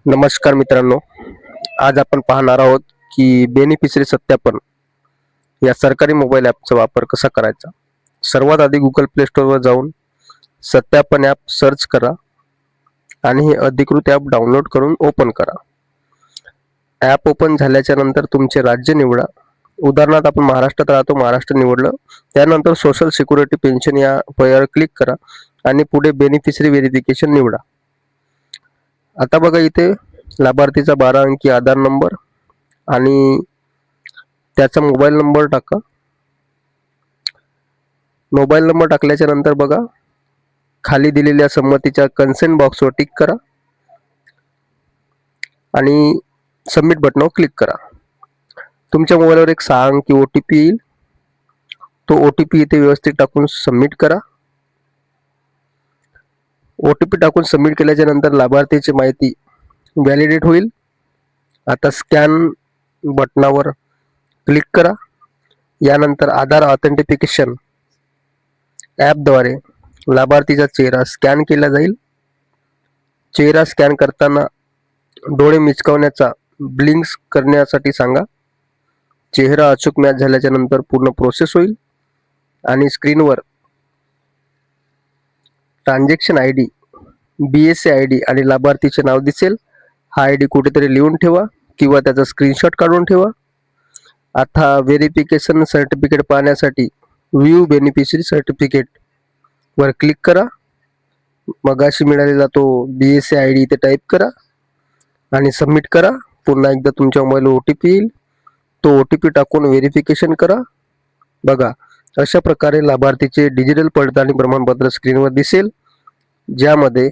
नमस्कार मित्रांनो, आज आपण पाहणार आहोत की बेनिफिशरी सत्यापन या सरकारी मोबाईल ॲपचा वापर कसा करायचा. सर्वात आधी गुगल प्ले स्टोअरवर जाऊन सत्यापन ॲप सर्च करा आणि हे अधिकृत ॲप डाउनलोड करून ओपन करा. ॲप ओपन झाल्याच्या नंतर तुमचे राज्य निवडा. उदाहरणार्थ आपण महाराष्ट्रात राहतो, महाराष्ट्र निवडलं. त्यानंतर सोशल सिक्युरिटी पेन्शन या पर्यायावर क्लिक करा आणि पुढे बेनिफिशरी व्हेरिफिकेशन निवडा. आता बघा, इथे लाभार्थीचा 12 अंकी आधार नंबर आणि त्याचा मोबाईल नंबर टाका. मोबाईल नंबर टाकल्याच्या नंतर बघा, खाली दिलेल्या संमतीच्या कन्सेंट बॉक्सवर टिक करा आणि सबमिट बटनावर क्लिक करा. तुमच्या मोबाईलवर एक 6 अंकी OTP येईल. तो OTP इथे व्यवस्थित टाकून सबमिट करा. OTP टाकून सबमिट केल्याच्या नंतर लाभार्थीची माहिती व्हॅलिडेट होईल. आता स्कॅन बटनावर क्लिक करा. यानंतर आधार ऑथेंटिफिकेशन ॲपद्वारे लाभार्थीचा चेहरा स्कॅन केला जाईल. चेहरा स्कॅन करताना डोळे मिचकावण्याचा ब्लिंक्स करण्यासाठी सांगा. चेहरा अचूक मॅच झाल्याच्या नंतर पूर्ण प्रोसेस होईल आणि स्क्रीनवर ट्रान्झॅक्शन ID, BSA ID आणि लाभार्थीचे नाव दिसेल. हा ID कुठेतरी लिहून ठेवा किंवा त्याचा स्क्रीनशॉट काढून ठेवा. आता व्हेरिफिकेशन सर्टिफिकेट पाहण्यासाठी व्ह्यू बेनिफिशरी सर्टिफिकेट वर क्लिक करा. मगाशी मिळालेला तो BSA ID इथे टाईप करा आणि सबमिट करा. पुन्हा एकदा तुमच्या मोबाईलवर OTP येईल. तो OTP टाकून व्हेरिफिकेशन करा. बघा, अशा प्रकारे लाभार्थीचे डिजिटल पडताळणी प्रमाणपत्र स्क्रीनवर दिसेल, ज्यामध्ये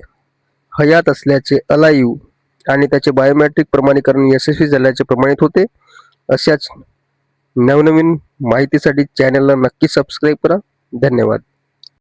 हयात असल्याचे अलाइव्ह आणि त्याचे बायोमेट्रिक प्रमाणीकरण यशस्वी झाल्याचे प्रमाणित होते. अशाच नवनवीन माहितीसाठी चॅनलला नक्की सबस्क्राईब करा. धन्यवाद.